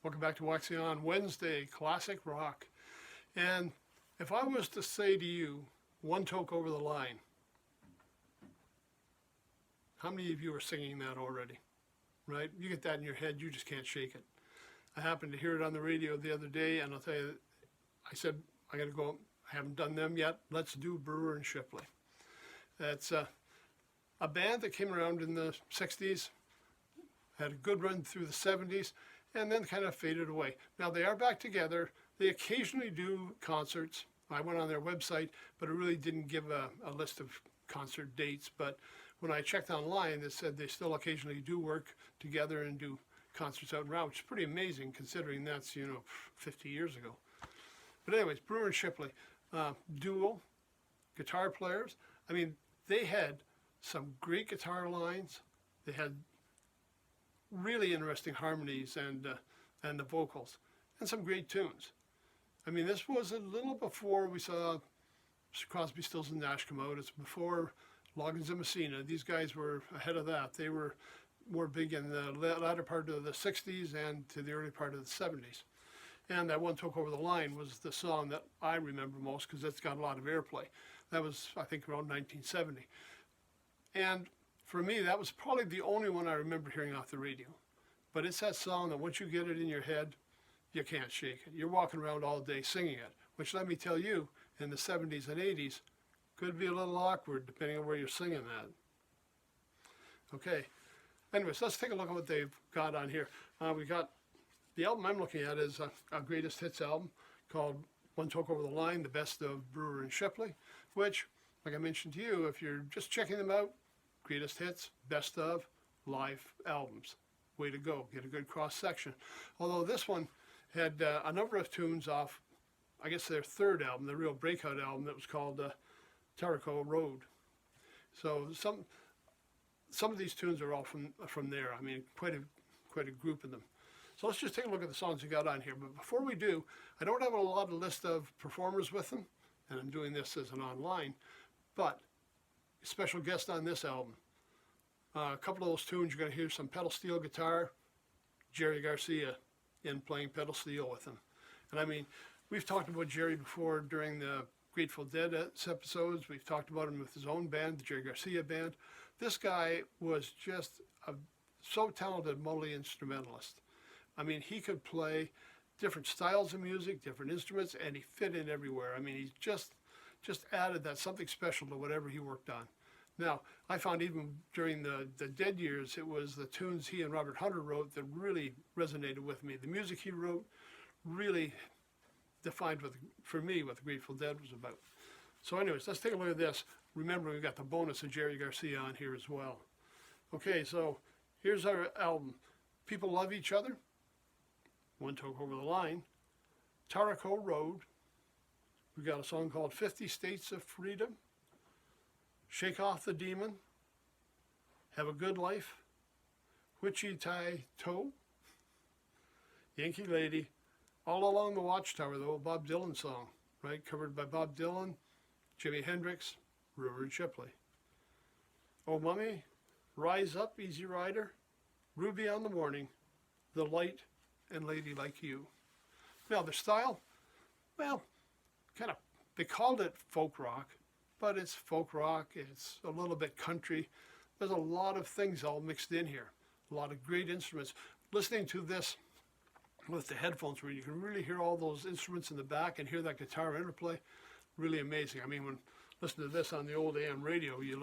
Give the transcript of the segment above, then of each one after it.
Welcome back to Waxing On Wednesday, Classic Rock. And if I was to say to you, one toke over the line, how many of you are singing that already? Right? You get that in your head, you just can't shake it. I happened to hear it on the radio the other day, and I'll tell you, I said, I gotta go, I haven't done them yet, let's do Brewer and Shipley. That's a band that came around in the 60s, had a good run through the 70s, and then kind of faded away. Now they are back together. They occasionally do concerts. I went on their website, but it really didn't give a list of concert dates. But when I checked online, it said they still occasionally do work together and do concerts out and around, which is pretty amazing considering that's, 50 years ago. But anyways, Brewer and Shipley, dual guitar players. I mean, they had some great guitar lines. They had really interesting harmonies and the vocals, and some great tunes. I mean, this was a little before we saw Crosby, Stills and Nash come out. It's before Loggins and Messina. These guys were ahead of that. They were more big in the latter part of the 60s and to the early part of the 70s. And that One Toke Over the Line was the song that I remember most because it's got a lot of airplay. That was, I think, around 1970. And for me, that was probably the only one I remember hearing off the radio. But it's that song that once you get it in your head, you can't shake it. You're walking around all day singing it, which let me tell you, in the 70s and 80s, could be a little awkward depending on where you're singing that. Okay, anyways, let's take a look at what they've got on here. We got, the album I'm looking at is a greatest hits album called One Toke Over the Line, the best of Brewer and Shipley, which, like I mentioned to you, if you're just checking them out, greatest hits, best of, live albums. Way to go, get a good cross section. Although this one had a number of tunes off, I guess their third album, the real breakout album that was called Toke Road. So some of these tunes are all from there. I mean, quite a group of them. So let's just take a look at the songs we got on here. But before we do, I don't have a lot of list of performers with them, and I'm doing this as an online, but special guest on this album. A couple of those tunes, you're going to hear some pedal steel guitar, Jerry Garcia in playing pedal steel with him. And I mean, we've talked about Jerry before during the Grateful Dead episodes. We've talked about him with his own band, the Jerry Garcia Band. This guy was just a so talented multi-instrumentalist. I mean, he could play different styles of music, different instruments, and he fit in everywhere. I mean, he just added that something special to whatever he worked on. Now, I found even during the Dead years, it was the tunes he and Robert Hunter wrote that really resonated with me. The music he wrote really defined for me what the Grateful Dead was about. So anyways, let's take a look at this. Remember, we've got the bonus of Jerry Garcia on here as well. Okay, so here's our album. People Love Each Other, One Toke Over the Line, Toke Road. We've got a song called 50 States of Freedom, Shake Off the Demon, Have a Good Life, Wichita Toe, Yankee Lady, All Along the Watchtower, the old Bob Dylan song, right? Covered by Bob Dylan, Jimi Hendrix, Brewer and Shipley. Oh Mummy, Rise Up, Easy Rider, Ruby on the Morning, The Light, and Lady Like You. Now the style, well, they called it folk rock, but it's folk rock, it's a little bit country. There's a lot of things all mixed in here, a lot of great instruments. Listening to this with the headphones where you can really hear all those instruments in the back and hear that guitar interplay, really amazing. I mean, when listen to this on the old AM radio, you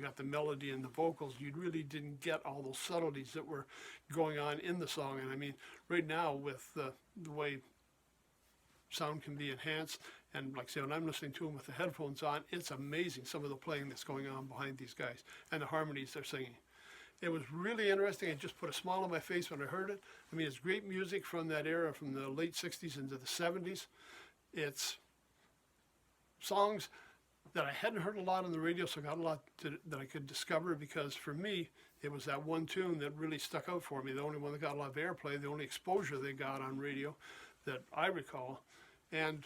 got the melody and the vocals, you really didn't get all those subtleties that were going on in the song. And I mean, right now with the way sound can be enhanced, and like I say, when I'm listening to them with the headphones on, it's amazing some of the playing that's going on behind these guys and the harmonies they're singing. It was really interesting. It just put a smile on my face when I heard it. I mean, it's great music from that era, from the late 60s into the 70s. It's songs that I hadn't heard a lot on the radio, so I got a lot that I could discover, because for me, it was that one tune that really stuck out for me, the only one that got a lot of airplay, the only exposure they got on radio that I recall. And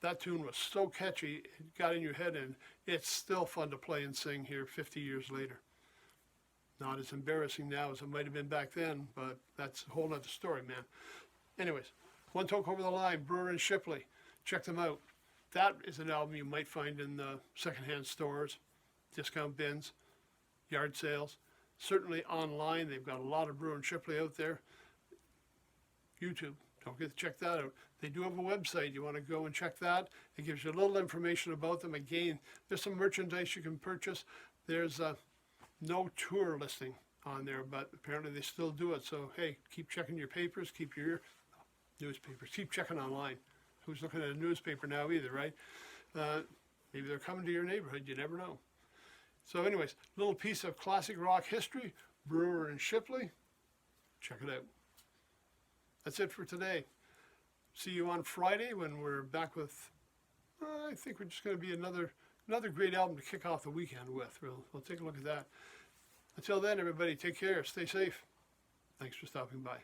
that tune was so catchy, it got in your head, and it's still fun to play and sing here 50 years later. Not as embarrassing now as it might have been back then, but that's a whole other story, man. Anyways, One Toke Over the Line, Brewer and Shipley. Check them out. That is an album you might find in the secondhand stores, discount bins, yard sales. Certainly online, they've got a lot of Brewer and Shipley out there. YouTube, don't forget to check that out. They do have a website. You want to go and check that. It gives you a little information about them. Again, there's some merchandise you can purchase. There's no tour listing on there, but apparently they still do it. So, hey, keep checking your papers, keep your newspapers, keep checking online. Who's looking at a newspaper now either, right? Maybe they're coming to your neighborhood, you never know. So anyways, little piece of classic rock history, Brewer and Shipley. Check it out. That's it for today. See you on Friday when we're back with, I think we're just going to be another great album to kick off the weekend with. We'll take a look at that. Until then, everybody, take care, stay safe. Thanks for stopping by.